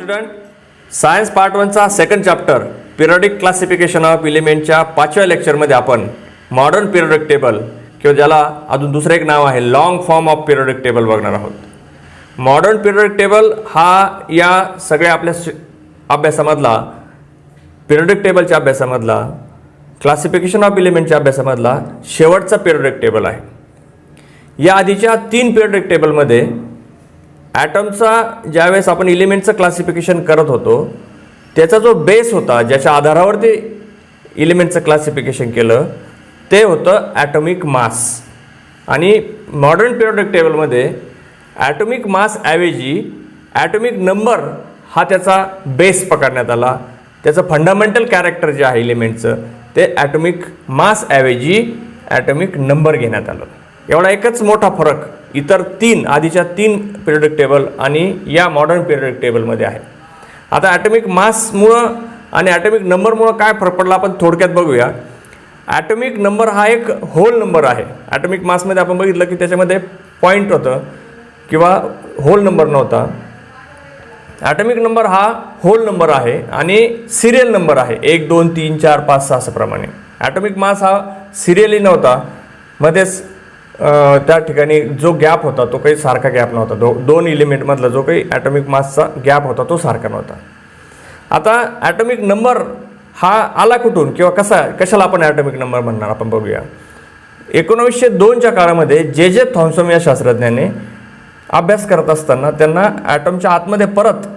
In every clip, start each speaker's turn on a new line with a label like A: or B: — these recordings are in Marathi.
A: स्टुडंट, सायन्स पार्ट 1चा second chapter periodic classification of एलिमेंटच्या 5व्या लेक्चरमध्ये आपण मॉडर्न पिरियडिक टेबल किंवा ज्याला अजून दुसरं एक नाव आहे long form of periodic table बघणार आहोत. मॉडर्न पिरियडिक टेबल हा या सगळ्या आपल्या अभ्यासामधला पिरियडिक टेबलच्या अभ्यासामधला क्लासिफिकेशन ऑफ एलिमेंटच्या अभ्यासामधला शेवटचा पिरियडिक टेबल आहे. या आधीच्या 3 पिरियडिक टेबलमध्ये ॲटमचा ज्यावेळेस आपण एलिमेंटचं क्लासिफिकेशन करत होतो त्याचा जो बेस होता ज्याच्या आधारावरती एलिमेंटचं क्लासिफिकेशन केलं ते होतं ॲटॉमिक मास. आणि मॉडर्न पिरियडिक टेबलमध्ये ॲटॉमिक मास ऐवजी ॲटॉमिक नंबर हा त्याचा बेस पकडण्यात आला. त्याचं फंडामेंटल कॅरेक्टर जे आहे एलिमेंटचं ते ॲटॉमिक मास ऐवजी ॲटॉमिक नंबर घेण्यात आलं. एवढा एकच मोठा फरक इतर आधीच्या 3 पिरियडिक टेबल आणि या मॉडर्न पिरियडिक टेबलमध्ये आहे. आता ॲटॉमिक मासमुळं आणि ॲटॉमिक नंबरमुळं काय फरक पडला आपण थोडक्यात बघूया. ॲटॉमिक नंबर हा एक होल नंबर आहे. ॲटॉमिक मासमध्ये आपण बघितलं की त्याच्यामध्ये पॉईंट होतं किंवा होल नंबर नव्हता. ॲटॉमिक नंबर हा होल नंबर आहे आणि सिरियल नंबर आहे 1 2 3 4 5 6 अशाप्रमाणे. ॲटॉमिक मास हा सिरियली नव्हता, मध्येच त्या ठिकाणी जो गॅप होता तो काही सारखा गॅप नव्हता. दोन एलिमेंटमधला जो काही ॲटॉमिक मासचा गॅप होता तो सारखा नव्हता. आता ॲटॉमिक नंबर हा आला कुठून किंवा कशाला आपण ॲटॉमिक नंबर म्हणणार आपण बघूया. 1902च्या काळामध्ये जे थॉम्सन या शास्त्रज्ञाने अभ्यास करत असताना त्यांना ॲटमच्या आतमध्ये परत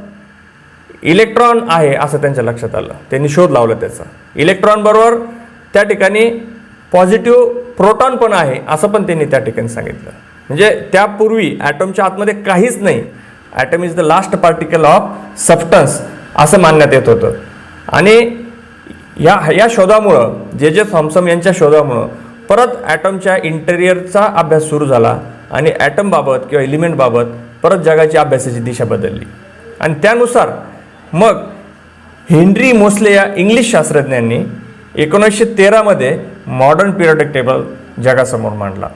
A: इलेक्ट्रॉन आहे असं त्यांच्या लक्षात आलं. त्यांनी शोध लावला त्याचा. इलेक्ट्रॉन बरोबर त्या ठिकाणी पॉझिटिव्ह प्रोटॉन पण आहे असं पण त्यांनी त्या ठिकाणी सांगितलं. म्हणजे त्यापूर्वी ॲटमच्या आतमध्ये काहीच नाही. Atom is the last particle of substance असं मानण्यात येत होतं. आणि या शोधामुळं जे थॉम्सन यांच्या शोधामुळं परत ॲटमच्या इंटेरियरचा अभ्यास सुरू झाला आणि ॲटमबाबत किंवा एलिमेंटबाबत परत जगाची अभ्यासाची दिशा बदलली. आणि त्यानुसार मग हेनरी मोसले या इंग्लिश शास्त्रज्ञांनी 1913मध्ये मॉडर्न पिरियडिक टेबल जगासमोर मांडला.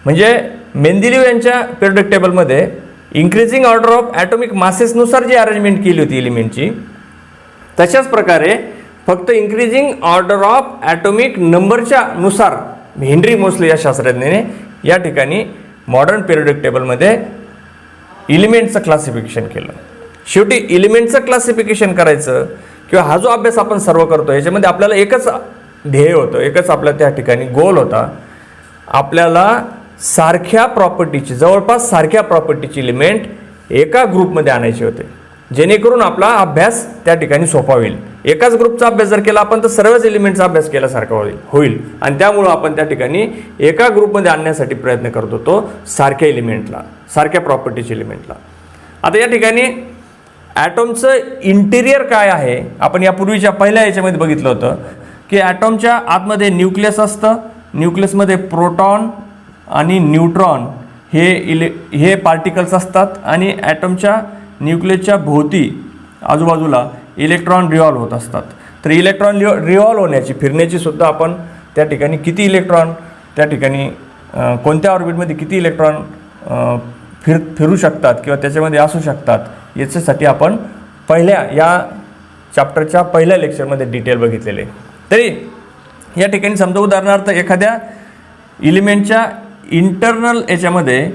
A: म्हणजे मेंदेलीव यांच्या पिरियडिक टेबलमध्ये इन्क्रीजिंग ऑर्डर ऑफ ॲटॉमिक मासेसनुसार जी अरेंजमेंट केली होती एलिमेंटची तशाच प्रकारे फक्त इन्क्रीजिंग ऑर्डर ऑफ ॲटॉमिक नंबरच्या नुसार हेनरी मोसले या शास्त्रज्ञाने या ठिकाणी मॉडर्न पिरियडिक टेबलमध्ये एलिमेंटचं क्लासिफिकेशन केलं. शेवटी एलिमेंटचं क्लासिफिकेशन करायचं किंवा हा जो अभ्यास आपण सर्व करतो याच्यामध्ये आपल्याला एकच ध्येय होतं, एकच आपल्या त्या ठिकाणी गोल होता. आपल्याला सारख्या प्रॉपर्टीची जवळपास सारख्या प्रॉपर्टीची एलिमेंट एका ग्रुपमध्ये आणायचे होते जेणेकरून आपला अभ्यास त्या ठिकाणी सोपा होईल. एकाच ग्रुपचा अभ्यास जर केला आपण तर सर्वच एलिमेंटचा अभ्यास केल्यासारखा होईल आणि त्यामुळं आपण त्या ठिकाणी एका ग्रुपमध्ये आणण्यासाठी प्रयत्न करत होतो सारख्या एलिमेंटला, सारख्या प्रॉपर्टीच्या एलिमेंटला. आता या ठिकाणी ॲटॉमचं इंटिरियर काय आहे आपण यापूर्वीच्या पहिल्या याच्यामध्ये बघितलं होतं की ॲटॉमच्या आतमध्ये न्यूक्लियस असतं. न्यूक्लियसमध्ये प्रोटॉन आणि न्यूट्रॉन हे पार्टिकल्स असतात आणि ॲटमच्या न्यूक्लियसच्या भोवती आजूबाजूला इलेक्ट्रॉन रिव्हॉल्व होत असतात. तर इलेक्ट्रॉन रिव्हॉल्व होण्याची फिरण्याची सुद्धा आपण त्या ठिकाणी किती इलेक्ट्रॉन त्या ठिकाणी कोणत्या ऑर्बिटमध्ये किती इलेक्ट्रॉन फिरू शकतात किंवा त्याच्यामध्ये असू शकतात याच्यासाठी आपण पहिल्या या चॅप्टरच्या पहिल्या लेक्चरमध्ये डिटेल बघितलेले. तरी या ठिकाणी समजा उदाहरणार्थ एखाद्या एलिमेंटच्या इंटरनल याच्यामध्ये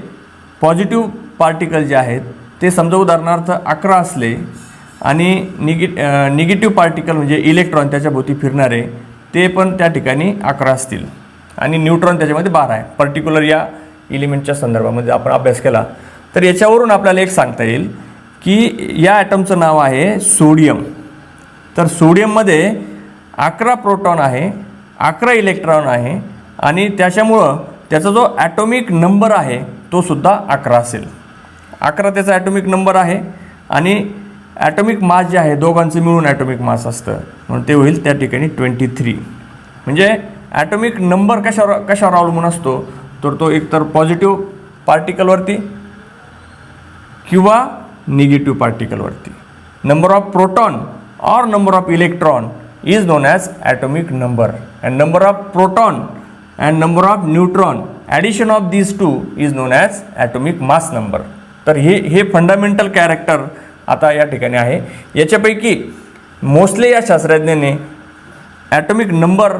A: पॉझिटिव्ह पार्टिकल जे आहेत ते समजा उदाहरणार्थ 11 असले आणि निगेटिव्ह पार्टिकल म्हणजे इलेक्ट्रॉन त्याच्या भोवती फिरणारे ते पण त्या ठिकाणी 11 असतील आणि न्यूट्रॉन त्याच्यामध्ये 12 आहे. पर्टिक्युलर या एलिमेंटच्या संदर्भामध्ये आपण अभ्यास केला तर याच्यावरून आपल्याला एक सांगता येईल की या ॲटमचं नाव आहे सोडियम. तर सोडियममध्ये 11 प्रोटॉन आहे, 11 इलेक्ट्रॉन आहे आणि त्याच्यामुळं त्याचा जो ॲटॉमिक नंबर आहे तो सुद्धा 11 असेल. 11 त्याचा ॲटॉमिक नंबर आहे आणि ॲटॉमिक मास जे आहे दोघांचं मिळून ॲटॉमिक मास असतं म्हणून ते होईल त्या ठिकाणी 23. म्हणजे ॲटॉमिक नंबर कशावर अवलंबून असतो तर तो एकतर पॉझिटिव्ह पार्टिकलवरती किंवा निगेटिव्ह पार्टिकलवरती. नंबर ऑफ प्रोटॉन और number of electron is known as atomic number and number of proton and number of neutron addition of these two is known as atomic mass number. तर हे फंडामेंटल कॅरेक्टर आता या ठिकाणी आहे. याच्यापैकी मोस्ले या शास्त्रज्ञाने ॲटॉमिक नंबर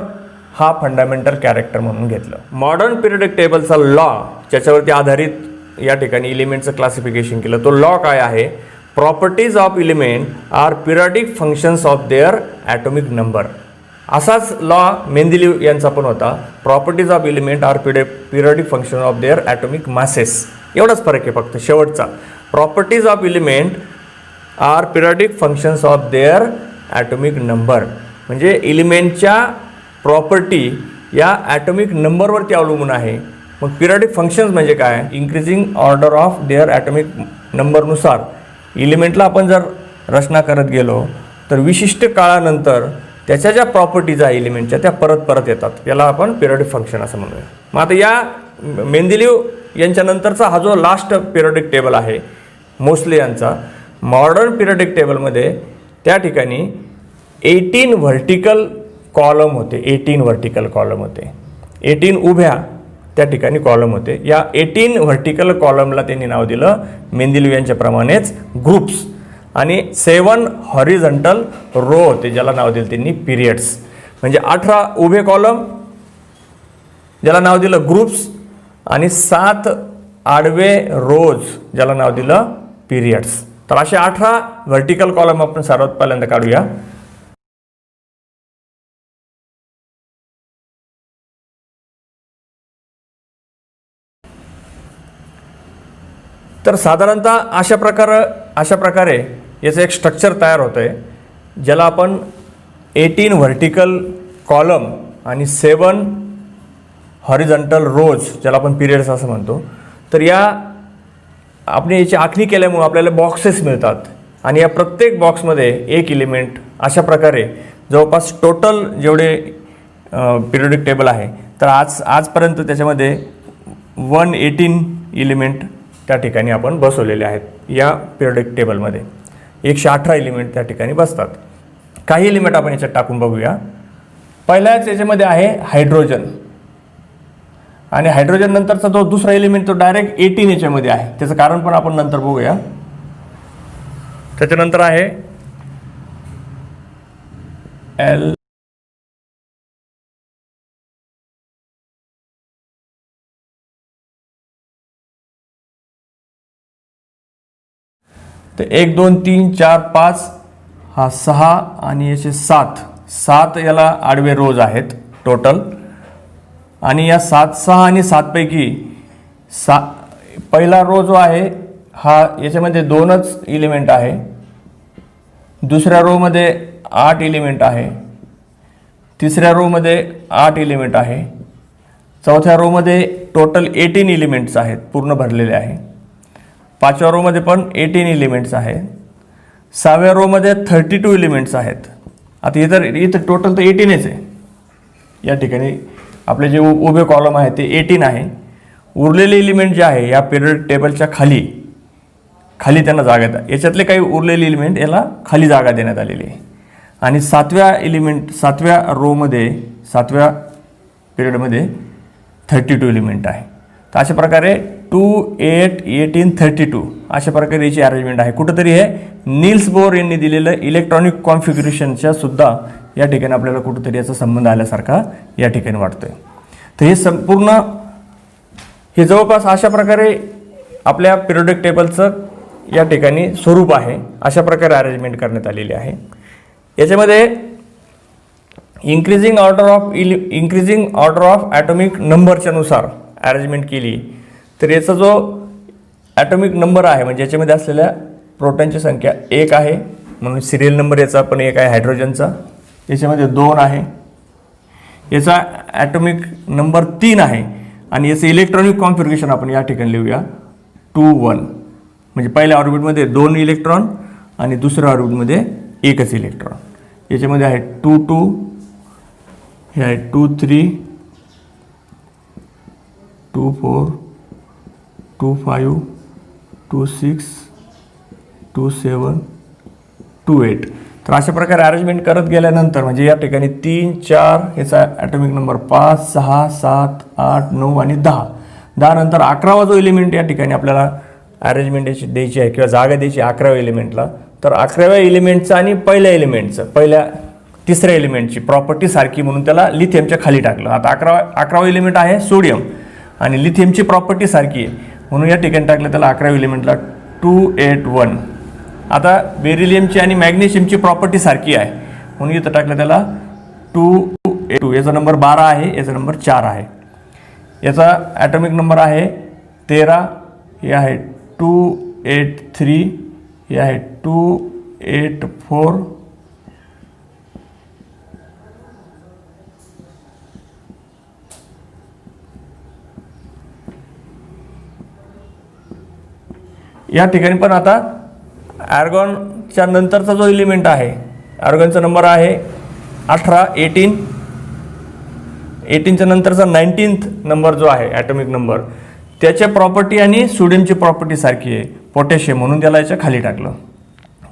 A: हा फंडामेंटल कॅरेक्टर म्हणून घेतलं. मॉडर्न पिरियडिक टेबलचा लॉ ज्याच्यावरती आधारित या ठिकाणी इलिमेंटचं क्लासिफिकेशन केलं, तो लॉ काय आहे? Properties of element are periodic functions of their atomic number. असाच लॉ मेंदेलीव यांचा पण होता. Properties of element are periodic function of their atomic masses. एवढाच फरक आहे फक्त शेवटचा. Properties of element are periodic functions of their atomic number. म्हणजे इलिमेंटच्या प्रॉपर्टी या ॲटॉमिक नंबरवरती अवलंबून आहे. मग पिरियडिक फंक्शन्स म्हणजे काय? Increasing order of their atomic नंबरनुसार इलिमेंटला आपण जर रचना करत गेलो तर विशिष्ट काळानंतर त्याच्या ज्या प्रॉपर्टीज आहे इलिमेंटच्या त्या परत येतात. याला आपण पिरियडिक फंक्शन असं म्हणूया. मग आता या मेंदेलीव यांच्यानंतरचा हा जो लास्ट पिरियडिक टेबल आहे मोस्ले यांचा, मॉडर्न पिरियडिक टेबलमध्ये त्या ठिकाणी 18 व्हर्टिकल कॉलम होते. 18 व्हर्टिकल कॉलम होते. 18 उभ्या त्या ठिकाणी कॉलम होते. या 18 व्हर्टिकल कॉलमला त्यांनी नाव दिलं मेंदेलीव यांच्याप्रमाणेच ग्रुप्स. आणि 7 हॉरिझॉन्टल रो होते ज्याला नाव दिलं त्यांनी पिरियड्स. म्हणजे 18 उभे कॉलम ज्याला नाव दिलं ग्रुप्स आणि 7 आडवे रोज ज्याला नाव दिलं पिरियड्स. तर असे 18 व्हर्टिकल कॉलम आपण सर्वात पहिल्यांदा काढूया. तर साधारणतः अशा प्रकारे याचं एक स्ट्रक्चर तयार होतं आहे ज्याला आपण 18 व्हर्टिकल कॉलम आणि 7 हॉरिझॉन्टल रोज ज्याला आपण पिरियड्स असं म्हणतो. तर या आपण याची आखणी केल्यामुळे आपल्याला बॉक्सेस मिळतात आणि या प्रत्येक बॉक्समध्ये एक इलिमेंट. अशा प्रकारे जवळपास टोटल जेवढे पिरियडिक टेबल आहे तर आजपर्यंत त्याच्यामध्ये 118 इलिमेंट त्या ठिकाणी आपण बसवलेले आहेत. या पिरियडिक टेबलमध्ये 118 इलिमेंट त्या ठिकाणी बसतात. काही इलिमेंट आपण याच्यात टाकून बघूया. पहिल्याच याच्यामध्ये आहे हायड्रोजन आणि हायड्रोजन नंतरचा जो दुसरा एलिमेंट तो डायरेक्ट 18 याच्यामध्ये आहे. त्याचं कारण पण आपण नंतर बघूया. त्याच्यानंतर आहे एल तर 1 2 3 4 5 हा 6 आणि याचे 7 याला आडवे रोज आहेत टोटल. आणि या 7 6 आणि 7 पैकी पहिला रो जो आहे हा याच्यामध्ये 2च इलिमेंट आहे. दुसऱ्या रोमध्ये 8 इलिमेंट आहे. तिसऱ्या रोमध्ये 8 इलिमेंट आहे. चौथ्या रोमध्ये टोटल 18 इलिमेंट्स आहेत पूर्ण भरलेले आहे. 5व्या रोमध्ये पण 18 इलिमेंट्स आहेत. 6व्या रोमध्ये 32 इलिमेंट्स आहेत. आता इथं टोटल तर 18च आहे. या ठिकाणी आपले जे उभे कॉलम आहे ते 18 आहे. उरलेले इलिमेंट जे आहे या पिरियड टेबलच्या खाली त्यांना जागा येतात. याच्यातले काही उरलेले इलिमेंट याला खाली जागा देण्यात आलेली आहे. आणि 7व्या रोमध्ये 7व्या पिरियडमध्ये 32 इलिमेंट आहे. तर अशा प्रकारे 2 8 18 32 अशा प्रकारे याची अरेंजमेंट आहे. कुठंतरी हे नील्स बोर यांनी दिलेलं इलेक्ट्रॉनिक कॉन्फिगरेशनच्या सुद्धा या ठिकाणी आपल्याला कुठंतरी याचा संबंध आल्यासारखा या ठिकाणी वाटतोय. तर हे संपूर्ण हे जवळपास अशा प्रकारे आपल्या पिरियडिक टेबलचं या ठिकाणी स्वरूप आहे. अशा प्रकारे अरेंजमेंट करण्यात आलेली आहे. याच्यामध्ये इंक्रीजिंग ऑर्डर ऑफ ॲटॉमिक नंबरच्या नुसार अरेंजमेंट केली तर याचा जो ॲटॉमिक नंबर आहे म्हणजे याच्यामध्ये असलेल्या प्रोटॉनची संख्या 1 आहे म्हणून सिरियल नंबर याचा पण 1 आहे. हायड्रोजनचा याच्यामध्ये 2 आहे. याचा ॲटॉमिक नंबर 3 आहे आणि याचं इलेक्ट्रॉनिक कॉन्फिगरेशन आपण या ठिकाणी लिहूया 2 1. म्हणजे पहिल्या ऑर्बिटमध्ये 2 इलेक्ट्रॉन आणि दुसऱ्या ऑर्बिटमध्ये 1च इलेक्ट्रॉन. याच्यामध्ये आहे 2 2, हे आहे 2 3, 2 4, 2 5, 2 6, 2 7, 2 8. तर अशा प्रकारे अरेंजमेंट करत गेल्यानंतर म्हणजे या ठिकाणी 3 4 याचा ॲटॉमिक नंबर 5 6 7 8 9 आणि 10 नंतर 11वा जो एलिमेंट या ठिकाणी आपल्याला अरेंजमेंट द्यायची आहे किंवा जागा द्यायची 11व्या एलिमेंटला, तर 11व्या एलिमेंटचं आणि पहिल्या एलिमेंटचं तिसऱ्या एलिमेंटची प्रॉपर्टी सारखी म्हणून त्याला लिथियमच्या खाली टाकलं. आता 11वा एलिमेंट आहे सोडियम आणि लिथियमची प्रॉपर्टी सारखी आहे म्हणून या ठिकाणी टाकलं त्याला 11व्या एलिमेंटला 281. आता बेरिलियमची आणि मॅग्नेशियमची प्रॉपर्टी सारखी आहे म्हणून इथं टाकलं त्याला 282. याचा नंबर 12 आहे, याचा नंबर 4 आहे. याचा ॲटॉमिक नंबर आहे 13, हे आहे 283, हे आहे 284, या ठिकाणी पण आता आर्गॉनच्या नंतरचा जो एलिमेंट आहे, आर्गॉनचा नंबर आहे 18, 18च्या नंतरचा 19th नंबर जो आहे ॲटॉमिक नंबर, त्याच्या प्रॉपर्टी आणि सोडियमची प्रॉपर्टी सारखी आहे पोटॅशियम म्हणून त्याला याच्या खाली टाकलं.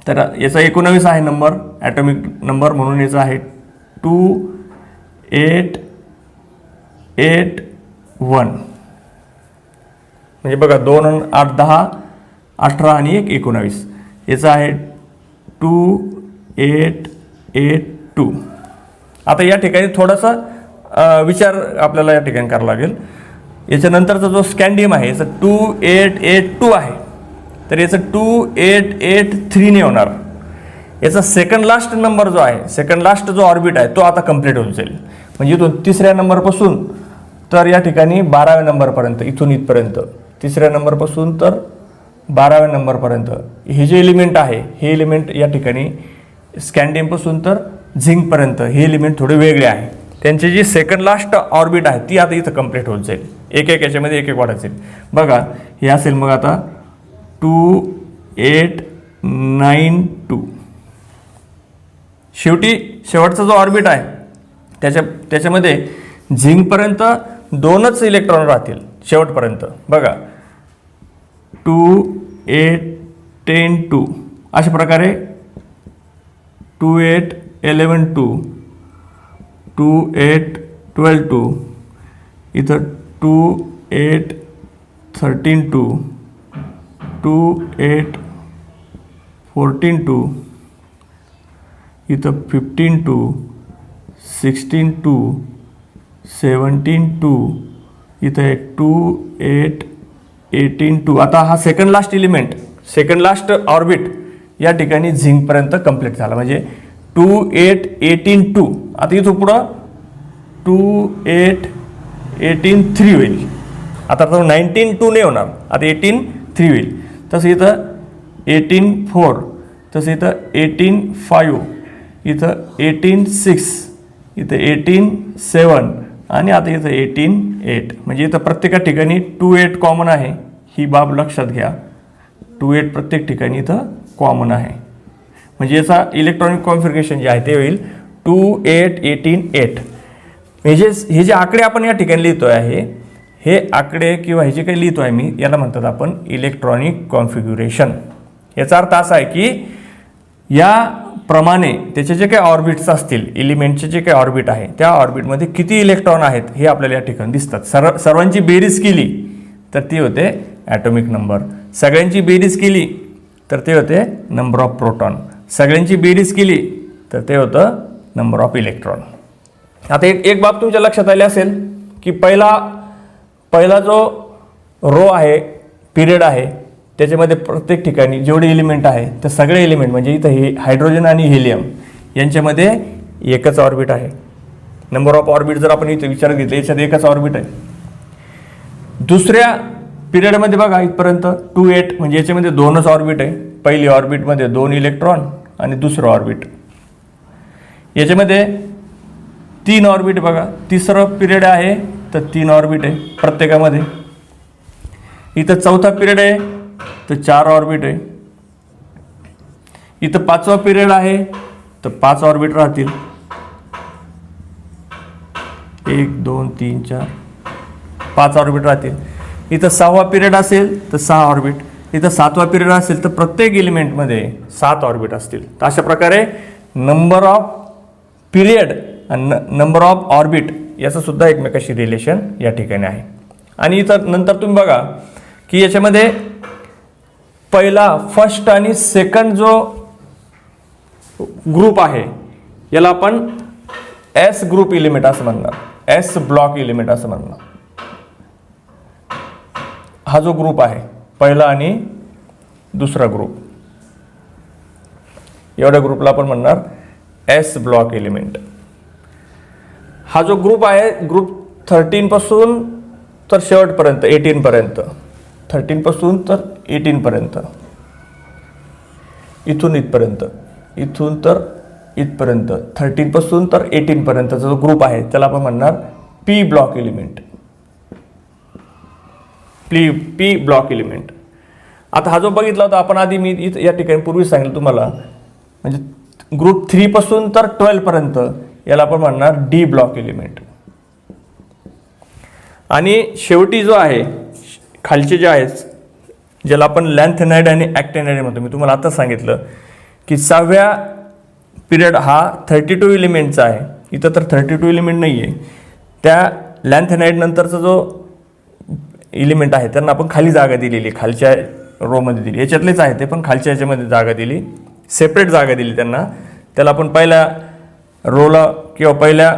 A: तर याचा 19 आहे नंबर ॲटॉमिक नंबर म्हणून याचा आहे 2881. म्हणजे बघा 2 आणि 8 10, 18 आणि 1 19. याचा आहे 2882. आता या ठिकाणी थोडासा विचार आपल्याला या ठिकाणी करावा लागेल. याच्यानंतरचा जो स्कॅन्डियम आहे याचा 2882 आहे, तर याचं 2883 ने होणार. याचा सेकंड लास्ट नंबर जो आहे, सेकंड लास्ट जो ऑर्बिट आहे तो आता कंप्लीट होऊन जाईल. म्हणजे इथून 3ऱ्या नंबरपासून तर या ठिकाणी 12व्या नंबरपर्यंत, इथून इथपर्यंत 3ऱ्या नंबरपासून तर 12व्या नंबरपर्यंत हे जे एलिमेंट आहे, हे एलिमेंट या ठिकाणी स्कॅन्डियमपासून तर झिंकपर्यंत हे एलिमेंट थोडे वेगळे आहे. त्यांची जी सेकंड लास्ट ऑर्बिट आहे ती आता इथं कंप्लीट होत जाईल. एक याच्यामध्ये एक वाढत जाईल. बघा हे असेल मग आता 2892. शेवटचा जो ऑर्बिट आहे त्याच्यामध्ये झिंकपर्यंत 2च इलेक्ट्रॉन राहतील शेवटपर्यंत. बघा 2810 अशा प्रकारे 28112, 28122, इथं 28132, 28142, इथं 152, 162, 172, इथं एक 28182. आता हा second last element, second last orbit या ठिकाणी झिंकपर्यंत कंप्लीट झाला. म्हणजे 28182. आता इथं पुढं 28183 होईल. आता तो 192 नाही होणार, आता 183 होईल. तसं इथं 184, तसं इथं 185, इथं 186, इथं 187 आणि आता इथं 188. म्हणजे इथं प्रत्येक ठिकाणी 28 कॉमन आहे. ही बाब लक्षात घ्या. 28 प्रत्येक ठिकाणी इथं कॉमन आहे. म्हणजे याचा इलेक्ट्रॉनिक कॉन्फिगरेशन जे आहे ते होईल 28188. म्हणजे हे जे आकडे आपण या ठिकाणी लिहितोय आहे, हे आकडे किंवा हे जे काही लिहितो आहे मी, याला म्हणतात आपण इलेक्ट्रॉनिक कॉन्फिग्युरेशन. याचा अर्थ असा आहे की याप्रमाणे त्याचे जे काही ऑर्बिट्स असतील, एलिमेंटचे जे काही ऑर्बिट आहे त्या ऑर्बिटमध्ये किती इलेक्ट्रॉन आहेत हे आपल्याला या ठिकाणी दिसतात. सर्वांची बेरीज केली तर ते होते ॲटॉमिक नंबर. सगळ्यांची बेरीज केली तर ते होते नंबर ऑफ प्रोटॉन. सगळ्यांची बेरीज केली तर ते होतं नंबर ऑफ इलेक्ट्रॉन. आता एक बाब तुमच्या लक्षात आली असेल की पहिला जो रो आहे, पिरियड आहे, त्याच्यामध्ये प्रत्येक ठिकाणी जेवढे एलिमेंट आहे ते सगळे एलिमेंट म्हणजे इथं हे हायड्रोजन आणि हेलियम यांच्यामध्ये एकच ऑर्बिट आहे. नंबर ऑफ ऑर्बिट जर आपण इथे विचारात घेतले याच्यात एकच ऑर्बिट आहे. दुसऱ्या पिरियडमध्ये बघा इथपर्यंत 28 म्हणजे याच्यामध्ये 2च ऑर्बिट आहे. पहिली ऑर्बिटमध्ये 2 इलेक्ट्रॉन आणि दुसरं ऑर्बिट. याच्यामध्ये 3 ऑर्बिट बघा. तिसरं पिरियड आहे तर 3 ऑर्बिट आहे प्रत्येकामध्ये. इथं चौथा पिरियड आहे तर 4 ऑर्बिट आहे. इथं 5वा पिरियड आहे तर 5 ऑर्बिट राहतील. 1 2 3 4 5 ऑर्बिट राहतील. इथं 6वा पिरियड असेल तर 6 ऑर्बिट. इथं 7वा पिरियड असेल तर प्रत्येक एलिमेंटमध्ये 7 ऑर्बिट असतील. तर अशा प्रकारे नंबर ऑफ पिरियड आणि नंबर ऑफ ऑर्बिट याचं सुद्धा एकमेकाशी रिलेशन या ठिकाणी आहे. आणि इथं नंतर तुम्ही बघा की याच्यामध्ये पहिला फर्स्ट आणि सेकंड जो ग्रुप आहे याला आपण एस ग्रुप एलिमेंट असं म्हणणार, एस ब्लॉक एलिमेंट असं म्हणणार. हा जो ग्रुप आहे पहिला आणि दुसरा ग्रुप, एवढ्या ग्रुपला आपण म्हणणार एस ब्लॉक एलिमेंट. हा जो ग्रुप आहे, ग्रुप 13 पासून तर शेवटपर्यंत 18 पर्यंत, 13 पासून तर 18 पर्यंत, इथून इथपर्यंत, इथून तर इथपर्यंत 13 पासून तर 18 पर्यंतचा जो ग्रुप आहे त्याला आपण म्हणणार P block element. P block element. आता हा जो बघितला होता आपण आधी, मी या ठिकाणी पूर्वी सांगितलं तुम्हाला, म्हणजे ग्रुप 3 पासून तर 12 पर्यंत याला आपण म्हणणार डी ब्लॉक एलिमेंट. आणि शेवटी जो आहे खालचे जे आहेत ज्याला आपण लॅन्थेनाइड आणि ॲक्टिनाइड म्हणतो, मी तुम्हाला आता सांगितलं की 6व्या पिरियड हा 32 एलिमेंटचा आहे. इथं तर 32 एलिमेंट नाही आहे. त्या लॅन्थेनाइड नंतरचा जो एलिमेंट आहे त्यांना आपण खाली जागा दिलेली, खालच्या रोमध्ये दिली. याच्यातलेच आहे ते, पण खालच्या याच्यामध्ये जागा दिली, सेपरेट जागा दिली त्यांना. त्याला आपण पहिल्या रोला किंवा पहिल्या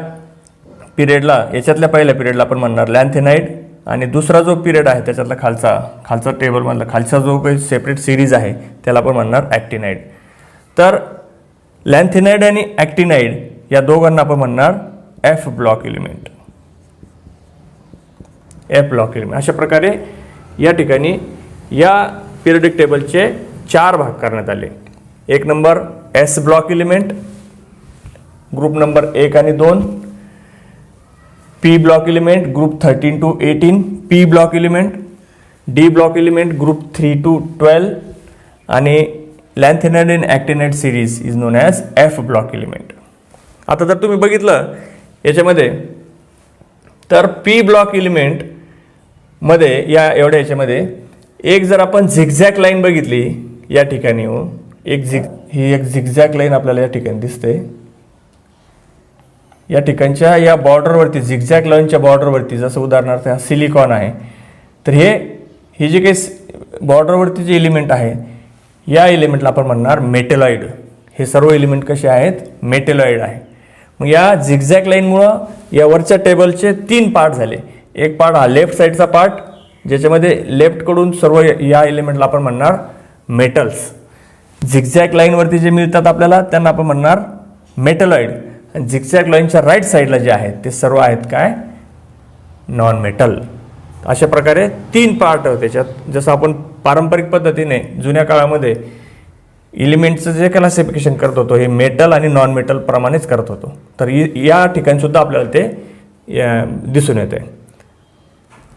A: पिरियडला, याच्यातल्या पहिल्या पिरियडला आपण म्हणणार लॅन्थेनाइड, आणि दुसरा जो पिरियड आहे त्याच्यातला खालचा टेबलमधला खालचा जो काही सेपरेट सिरीज आहे त्याला आपण म्हणणार ॲक्टिनाइड. तर लॅन्थेनाइड आणि ॲक्टिनाइड या दोघांना आपण म्हणणार F block element. F block element. अशा प्रकारे या ठिकाणी या पिरियडिक टेबलचे 4 भाग करण्यात आले. 1 number S block element, group number 1 आणि 2, P block element group 13 to 18, P block element, D block element group 3 to 12, आणि लॅन्थेनाइड आणि actinide series is known as F block element. आता जर तुम्ही बघितलं याच्यामध्ये तर पी ब्लॉक एलिमेंट मध्ये या एवढ्या याच्यामध्ये एक जर आपण झिगझॅग लाईन बघितली या ठिकाणी, ही एक झिगझॅग लाईन आपल्याला या ठिकाणी दिसते. या ठिकाणच्या या बॉर्डरवरती, झिगझॅग लाईनच्या बॉर्डरवरती, जसं उदाहरणार्थ हा सिलिकॉन आहे, तर हे जे काही बॉर्डरवरती जे एलिमेंट आहे या एलिमेंटला आपण म्हणणार मेटेलॉइड. हे सर्व एलिमेंट कसे आहेत? मेटेलॉइड आहे. मग या झिगझॅग लाईनमुळं या वरच्या टेबलचे 3 पार्ट झाले. एक पार्ट हा लेफ्ट साईडचा पार्ट, ज्याच्यामध्ये लेफ्टकडून सर्व या एलिमेंटला आपण म्हणणार मेटल्स. झिगझॅग लाईनवरती जे मिळतात आपल्याला त्यांना आपण म्हणणार मेटलॉइड. आणि झिगझॅग लाईनच्या राईट साईडला जे आहेत ते सर्व आहेत काय? Non metal. अशा प्रकारे 3 पार्ट त्याच्यात. जसं आपण पारंपरिक पद्धतीने जुन्या काळामध्ये एलिमेंटचं जे क्लासिफिकेशन करत होतो हे मेटल आणि नॉन मेटल प्रमाणेच करत होतो, तर या ठिकाणी सुद्धा आपल्याला ते दिसून येते.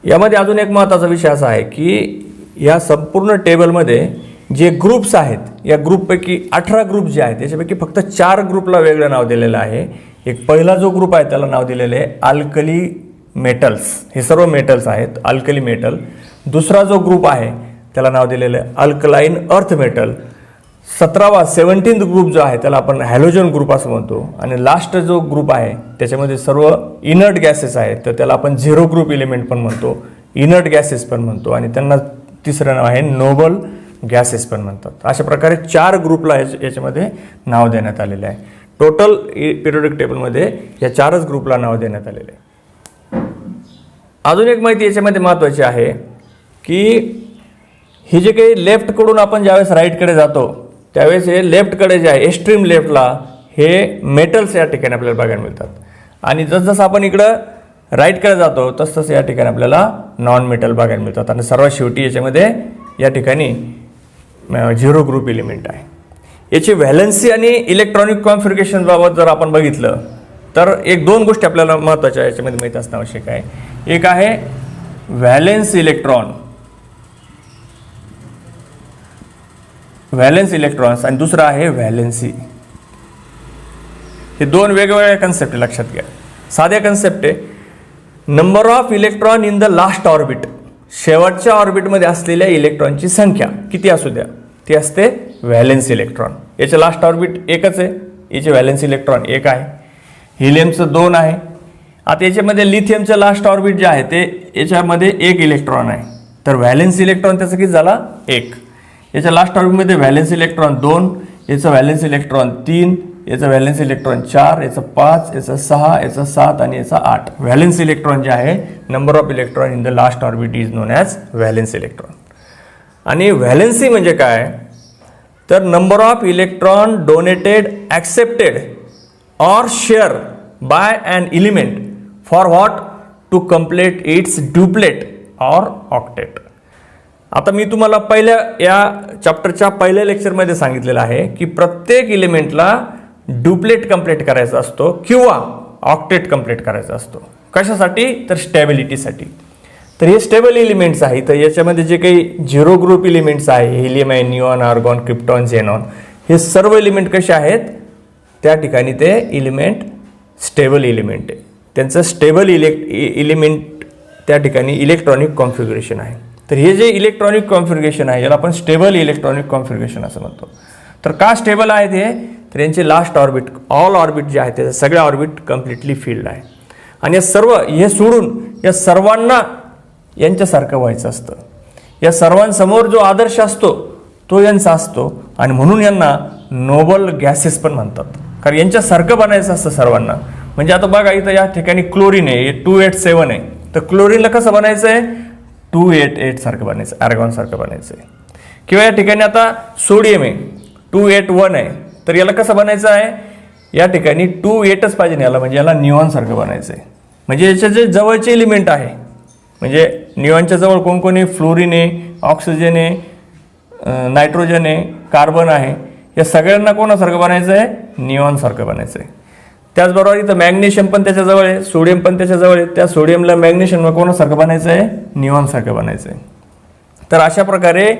A: यामध्ये अजून एक महत्त्वाचा विषय असा आहे की या संपूर्ण टेबलमध्ये जे ग्रुप्स आहेत, या ग्रुपपैकी 18 ग्रुप जे आहेत त्याच्यापैकी फक्त 4 ग्रुपला वेगळं नाव दिलेलं आहे. एक पहिला जो ग्रुप आहे त्याला नाव दिलेलं आहे अल्कली मेटल्स. हे सर्व मेटल्स आहेत, अल्कली मेटल. दुसरा जो ग्रुप आहे त्याला नाव दिलेलं आहे alkaline earth metal. 17th group जो आहे त्याला आपण हॅलोजन ग्रुप असं म्हणतो. आणि लास्ट जो ग्रुप आहे त्याच्यामध्ये सर्व इनर्ट गॅसेस आहेत, तर त्याला आपण झिरो ग्रुप एलिमेंट पण म्हणतो, इनर्ट गॅसेस पण म्हणतो, आणि त्यांना तिसरं नाव आहे नोबल गॅसेस पण म्हणतात. अशा प्रकारे 4 ग्रुपला याच्यामध्ये नाव देण्यात आलेले आहे. टोटल पिरियडिक टेबलमध्ये या 4च ग्रुपला नाव देण्यात आलेले आहे. अजून एक माहिती याच्यामध्ये महत्त्वाची आहे की हे जे काही लेफ्टकडून आपण ज्यावेळेस राईटकडे जातो त्यावेळेस हे लेफ्टकडे जे आहे एक्स्ट्रीम लेफ्टला हे मेटल्स या ठिकाणी आपल्याला बघायला मिळतात, आणि जसं आपण इकडं राईटकडे जातो तसं या ठिकाणी आपल्याला नॉन मेटल बघायला मिळतात. आणि सर्वात शेवटी याच्यामध्ये या ठिकाणी झिरो ग्रुप एलिमेंट आहे. याची व्हॅलेन्सी आणि इलेक्ट्रॉनिक कॉन्फिगरेशन बाबत जर आपण बघितलं तर 1-2 गोष्टी आपल्याला महत्त्वाच्या याच्यामध्ये माहीत असणं आवश्यक आहे. एक आहे व्हॅलेन्स इलेक्ट्रॉन, व्हॅलेन्स इलेक्ट्रॉन्स, आणि दुसरा आहे व्हॅलेन्सी. हे 2 वेगवेगळ्या कन्सेप्ट लक्षात घ्या. साध्या कन्सेप्ट आहे number of electron in the last orbit. शेवटच्या ऑर्बिटमध्ये असलेल्या इलेक्ट्रॉनची संख्या किती असू द्या ती असते व्हॅलेन्स इलेक्ट्रॉन. याचे लास्ट ऑर्बिट एकच आहे, याचे व्हॅलेन्स इलेक्ट्रॉन 1 आहे. हिलियमचं 2 आहे. आता याच्यामध्ये लिथियमचं लास्ट ऑर्बिट जे आहे ते याच्यामध्ये 1 इलेक्ट्रॉन आहे, तर व्हॅलेन्स इलेक्ट्रॉन त्याचा किती झाला? 1. याच्या लास्ट ऑर्बिटमध्ये व्हॅलेन्स इलेक्ट्रॉन 2, याचा व्हॅलेन्स इलेक्ट्रॉन 3, याचा व्हॅलेन्स इलेक्ट्रॉन 4, याचा 5, याचा 6, याचा 7 आणि याचा 8. व्हॅलेन्स इलेक्ट्रॉन जे आहे, number of electron in the last orbit is known as valence electron. आणि व्हॅलेन्सी म्हणजे काय, तर number of electron donated, accepted or share by an element for what, to complete its duplet or octet. आता मी तुम्हाला पहिल्या या चॅप्टरच्या पहिल्या लेक्चरमध्ये सांगितलेलं आहे की प्रत्येक इलिमेंटला ड्युप्लेट कंप्लीट करायचा असतो किंवा ऑक्टेट कंप्लीट करायचा असतो. कशासाठी, तर स्टॅबिलिटीसाठी. तर हे स्टेबल एलिमेंट्स आहे. तर याच्यामध्ये जे काही झिरो ग्रुप एलिमेंट्स आहे, हिलियम आहे, निऑन, आर्गॉन, क्रिप्टॉन, झेनॉन, हे सर्व एलिमेंट कसे आहेत, त्या ठिकाणी ते इलिमेंट स्टेबल एलिमेंट आहे. त्यांचं स्टेबल एलिमेंट त्या ठिकाणी इलेक्ट्रॉनिक कॉन्फिगरेशन आहे. तर हे जे इलेक्ट्रॉनिक कॉन्फिगरेशन आहे याला आपण स्टेबल इलेक्ट्रॉनिक कॉन्फिगरेशन असं म्हणतो. तर का स्टेबल आहे ते, तर यांचे लास्ट ऑर्बिट, ऑल ऑर्बिट जे आहे ते सगळ्या ऑर्बिट कम्प्लिटली फिल्ड आहे. आणि या सर्व हे सोडून या सर्वांना यांच्यासारखं व्हायचं असतं. या सर्वांसमोर जो आदर्श असतो तो यांचा असतो आणि म्हणून यांना नोबल गॅसेस पण म्हणतात, कारण यांच्यासारखं बनायचं असतं सर्वांना. म्हणजे आता बघा इथं या ठिकाणी क्लोरीन आहे, 287 आहे. तर क्लोरीनला कसं बनायचं आहे, 288 सारखं बनायचं, आर्गॉन सारखं बनायचं आहे. किंवा या ठिकाणी आता सोडियम आहे, 281 आहे. तर याला कसं बनायचं आहे, या ठिकाणी 28च पाहिजे याला, म्हणजे याला निऑन सारखं बनायचं आहे. म्हणजे याचे जे जवळचे एलिमेंट आहे, म्हणजे निऑनच्या जवळ कोण आहे, फ्लोरीन आहे, ऑक्सिजन आहे, नायट्रोजन आहे, कार्बन आहे. या सगळ्यांना कोणासारखं बनायचं आहे, निऑनसारखं बनायचं आहे. त्याचबरोबर इथं मॅग्नेशियम पण त्याच्याजवळ आहे, सोडियम पण त्याच्याजवळ आहे. त्या सोडियमला मॅग्नेशियमला कोणासारखं बनायचं आहे, निऑनसारखं बनायचं आहे. तर अशा प्रकारे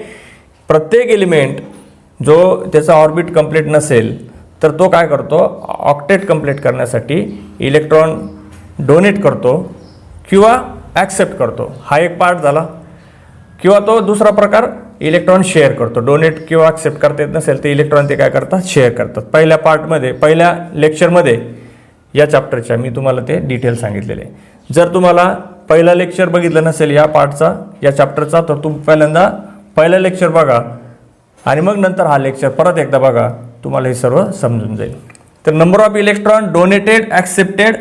A: प्रत्येक एलिमेंट जो त्याचा ऑर्बिट कंप्लीट नसेल तर तो काय करतो, ऑक्टेट कंप्लीट करण्यासाठी इलेक्ट्रॉन डोनेट करतो किंवा ॲक्सेप्ट करतो. हा एक पार्ट झाला. किंवा तो दुसरा प्रकार इलेक्ट्रॉन शेअर करतो. डोनेट किंवा ॲक्सेप्ट करता येत नसेल तर इलेक्ट्रॉन ते काय करतात, शेअर करतात. पहिल्या पार्टमध्ये, पहिल्या लेक्चरमध्ये या चॅप्टरच्या मी तुम्हाला ते डिटेल सांगितलेले. जर तुम्हाला पहिला लेक्चर बघितलं नसेल या पार्टचा, या चॅप्टरचा, तर तुम्ही पहिल्यांदा पहिला लेक्चर बघा आणि मग नंतर हा लेक्चर परत एकदा बघा, तुम्हाला हे सर्व समजून जाईल. तर number of electron donated, accepted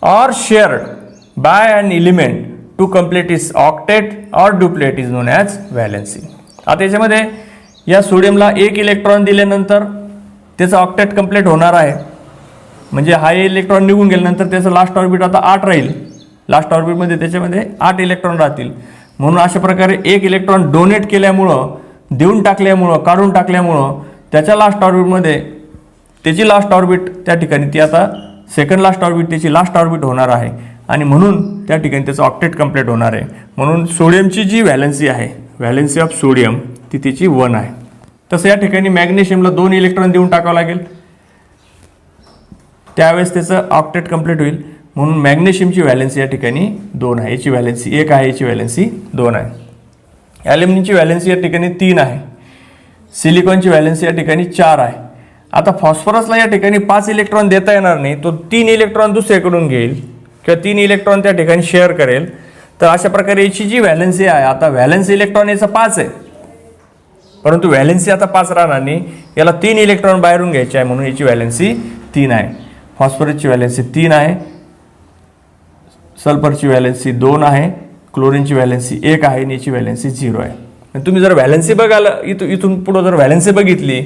A: or shared by an element to complete its octet or duplet is known as valency. आता याच्यामध्ये या सोडियमला 1 इलेक्ट्रॉन दिल्यानंतर त्याचा ऑक्टेट कंप्लीट होणार आहे. म्हणजे हा इलेक्ट्रॉन निघून गेल्यानंतर त्याचं लास्ट ऑर्बिट आता 8 राहील. लास्ट ऑर्बिटमध्ये त्याच्यामध्ये 8 इलेक्ट्रॉन राहतील. म्हणून अशा प्रकारे 1 इलेक्ट्रॉन डोनेट केल्यामुळं, देऊन टाकल्यामुळं, काढून टाकल्यामुळं त्याच्या लास्ट ऑर्बिटमध्ये त्याची लास्ट ऑर्बिट त्या ठिकाणी ती आता सेकंड लास्ट ऑर्बिट त्याची लास्ट ऑर्बिट होणार आहे आणि म्हणून त्या ठिकाणी त्याचं ऑक्टेट कंप्लीट होणार आहे. म्हणून सोडियमची जी व्हॅलेन्सी आहे, व्हॅलेन्सी ऑफ सोडियम, ती त्याची 1 आहे. तसं या ठिकाणी मॅग्नेशियमला 2 इलेक्ट्रॉन देऊन टाकावं लागेल, त्यावेळेस त्याचं ऑक्टेट कंप्लीट होईल. म्हणून मॅग्नेशियमची व्हॅलेन्सी या ठिकाणी 2 आहे. याची व्हॅलेन्सी 1 आहे, याची व्हॅलेन्सी 2 आहे. ॲल्युमिनियमची व्हॅलेन्सी या ठिकाणी 3 आहे. सिलिकॉनची व्हॅलेन्सी या ठिकाणी 4 आहे. आता फॉस्फरसला या ठिकाणी 5 इलेक्ट्रॉन देता येणार नाही, तो 3 इलेक्ट्रॉन दुसऱ्याकडून घेईल किंवा 3 इलेक्ट्रॉन त्या ठिकाणी शेअर करेल. तर अशा प्रकारे याची जी व्हॅलेन्सी आहे, आता व्हॅलेन्सी इलेक्ट्रॉन याचा 5 आहे, परंतु व्हॅलेन्सी आता 5 राहणार नाही, याला 3 इलेक्ट्रॉन बाहेरून घ्यायचे आहे, म्हणून याची व्हॅलेन्सी 3 आहे. फॉस्फरसची व्हॅलेन्सी 3 आहे, सल्फरची व्हॅलेन्सी 2 आहे, क्लोरीनची व्हॅलेन्सी 1 आहे आणि याची व्हॅलेन्सी 0 आहे. तुम्ही जर व्हॅलेन्सी बघायला इथून पुढं जर व्हॅलेन्सी बघितली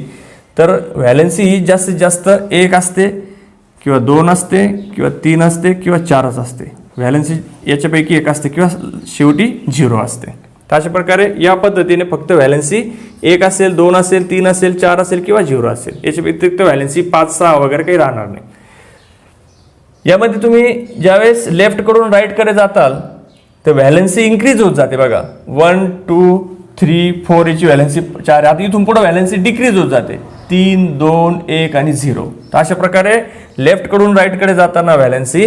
A: तर व्हॅलेन्सी ही जास्तीत जास्त 1 असते किंवा 2 असते किंवा 3 असते किंवा 4च असते. व्हॅलेन्सी याच्यापैकी 1 असते किंवा शेवटी 0 असते. तर अशा प्रकारे या पद्धतीने फक्त व्हॅलेन्सी 1 असेल, 2 असेल, 3 असेल, 4 असेल किंवा 0 असेल. याच्या व्यतिरिक्त व्हॅलेन्सी 5, 6 वगैरे काही राहणार नाही. यामध्ये तुम्ही ज्यावेळेस लेफ्टकडून राईटकडे जाताल तर व्हॅलेन्सी इन्क्रीज होत जाते. बघा 1, 2, 3, 4 याची व्हॅलेन्सी 4. आता इथून पुढे व्हॅलेन्सी डिक्रीज होत जाते, 3, 2, 1 आणि 0. तर अशा प्रकारे लेफ्टकडून राईटकडे जाताना व्हॅलेन्सी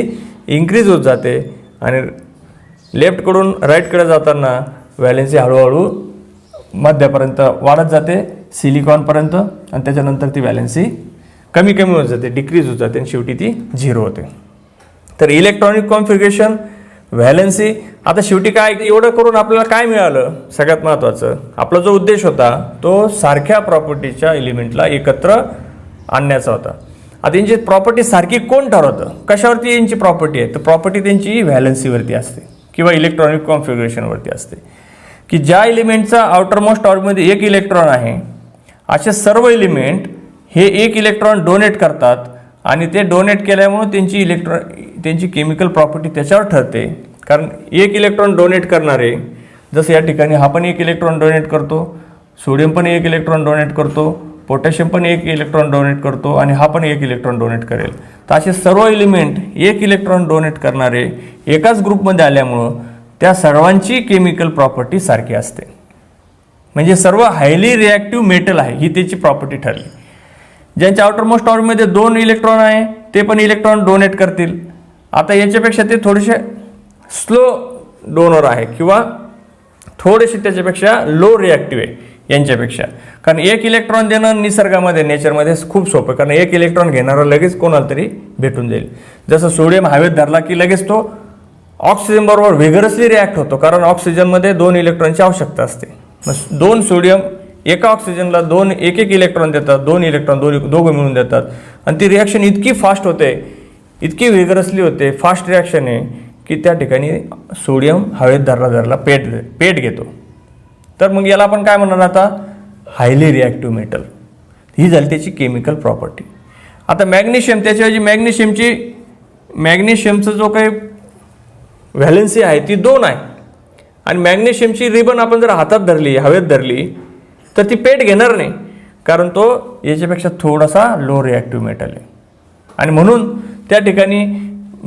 A: इन्क्रीज होत जाते आणि लेफ्टकडून राईटकडे जाताना व्हॅलेन्सी हळूहळू मध्यापर्यंत वाढत जाते, सिलिकॉनपर्यंत, आणि त्याच्यानंतर ती व्हॅलेन्सी कमी कमी होत जाते, डिक्रीज होत जाते आणि शेवटी ती 0 होते. तर इलेक्ट्रॉनिक कॉन्फिगरेशन व्हॅलेन्सी. आता शेवटी काय एवढं करून आपल्याला काय मिळालं, सगळ्यात महत्त्वाचं आपला जो उद्देश होता तो सारख्या प्रॉपर्टीच्या एलिमेंटला एकत्र आणण्याचा होता. आता यांची प्रॉपर्टी सारखी कोण ठरवतं, कशावरती यांची प्रॉपर्टी आहे, तर प्रॉपर्टी त्यांची व्हॅलेन्सीवरती असते किंवा इलेक्ट्रॉनिक कॉन्फिगरेशनवरती असते, की ज्या एलिमेंटचा आउटरमोस्ट ऑर्बिटमध्ये एक इलेक्ट्रॉन आहे असे सर्व एलिमेंट हे एक इलेक्ट्रॉन डोनेट करतात आणि ते डोनेट केल्यामुळे त्यांची केमिकल प्रॉपर्टी त्याच्यावर ठरते. कारण एक इलेक्ट्रॉन डोनेट करणारे, जसं या ठिकाणी हा पण एक इलेक्ट्रॉन डोनेट करतो, सोडियम पण एक इलेक्ट्रॉन डोनेट करतो, पोटॅशियम पण एक इलेक्ट्रॉन डोनेट करतो आणि हा पण एक इलेक्ट्रॉन डोनेट करेल. तर असे सर्व एलिमेंट एक इलेक्ट्रॉन डोनेट करणारे एकाच ग्रुपमध्ये आल्यामुळं त्या सर्वांची केमिकल प्रॉपर्टी सारखी असते. म्हणजे सर्व हायली रिॲक्टिव्ह मेटल आहे ही त्याची प्रॉपर्टी ठरली. ज्यांच्या आउटरमोस्ट ऑर्बिटमध्ये 2 इलेक्ट्रॉन आहे ते पण इलेक्ट्रॉन डोनेट करतील. आता याच्यापेक्षा ते थोडेसे स्लो डोनर आहे किंवा थोडेसे त्याच्यापेक्षा लो रिॲक्टिव्ह आहे यांच्यापेक्षा. कारण एक इलेक्ट्रॉन देणं निसर्गामध्ये नेचरमध्ये खूप सोपं आहे, कारण एक इलेक्ट्रॉन घेणारा लगेच कोणाला तरी भेटून जाईल. जसं सोडियम हवेत धरला की लगेच तो ऑक्सिजन बरोबर व्हिगरसली रिॲक्ट होतो, कारण ऑक्सिजनमध्ये 2 इलेक्ट्रॉनची आवश्यकता असते. मग 2 सोडियम एका ऑक्सिजनला एक इलेक्ट्रॉन देतात, 2 इलेक्ट्रॉन दोघं मिळून देतात आणि ती रिॲक्शन इतकी फास्ट होते, इतकी होते, फास्ट रिॲक्शन आहे की त्या ठिकाणी सोडियम हवेत धरला पेट घेतो. तर मग याला आपण काय म्हणणार आता, हायली रिॲक्टिव्ह मेटल. ही झाली त्याची केमिकल प्रॉपर्टी. आता मॅग्नेशियम, त्याच्याऐवजी मॅग्नेशियमचं जो काही व्हॅलेन्सी आहे ती 2 आहे आणि मॅग्नेशियमची रिबन आपण जर हातात धरली, हवेत धरली तर ती पेट घेणार नाही, कारण तो याच्यापेक्षा थोडासा लो रिॲक्टिव्ह मेटल आहे. आणि म्हणून त्या ठिकाणी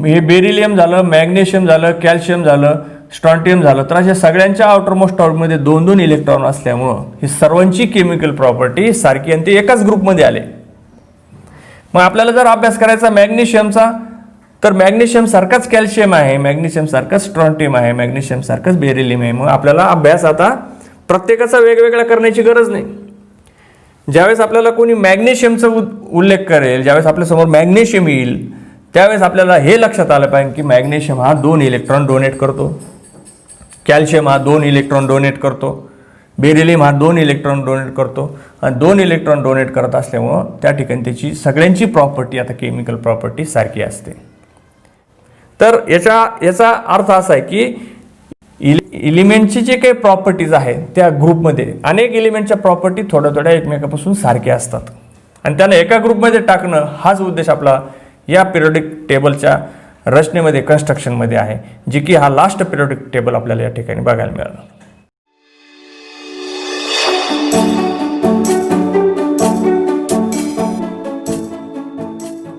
A: हे बेरिलियम झालं, मॅग्नेशियम झालं, कॅल्शियम झालं, स्ट्रॉन्टियम झालं, तर अशा सगळ्यांच्या आउटरमोस्ट ऑर्बिटमध्ये 2-2 इलेक्ट्रॉन असल्यामुळं ही सर्वांची केमिकल प्रॉपर्टी सारखी आणि ते एकाच ग्रुपमध्ये आले. मग आपल्याला जर अभ्यास करायचा मॅग्नेशियमचा, तर मॅग्नेशियम सारखाच कॅल्शियम आहे, मॅग्नेशियम सारखाच स्ट्रॉन्टियम आहे, मॅग्नेशियम सारखाच बेरिलियम आहे. मग आपल्याला अभ्यास आता प्रत्येकाचा वेगवेगळा करण्याची गरज नाही. ज्यावेळेस आपल्याला कोणी मॅग्नेशियमचा उल्लेख करेल, ज्यावेळेस आपल्यासमोर मॅग्नेशियम येईल, त्यावेळेस आपल्याला हे लक्षात आलं पाहिजे की मॅग्नेशियम हा 2 इलेक्ट्रॉन डोनेट करतो, कॅल्शियम हा 2 इलेक्ट्रॉन डोनेट करतो, बेरिलियम हा 2 इलेक्ट्रॉन डोनेट करतो आणि 2 इलेक्ट्रॉन डोनेट करत असल्यामुळं त्या ठिकाणी त्याची सगळ्यांची प्रॉपर्टी आता केमिकल प्रॉपर्टी सारखी असते. तर याचा अर्थ असा आहे की एलिमेंटची जे काही प्रॉपर्टीज आहेत त्या ग्रुपमध्ये अनेक एलिमेंटच्या प्रॉपर्टी थोड्या एकमेकापासून सारख्या असतात आणि त्यांना एका ग्रुपमध्ये टाकणं हाच उद्देश आपला या पिरियोडिक टेबलच्या रचनेमध्ये, कन्स्ट्रक्शनमध्ये आहे, जे की हा लास्ट पिरियोडिक टेबल आपल्याला या ठिकाणी बघायला मिळाला.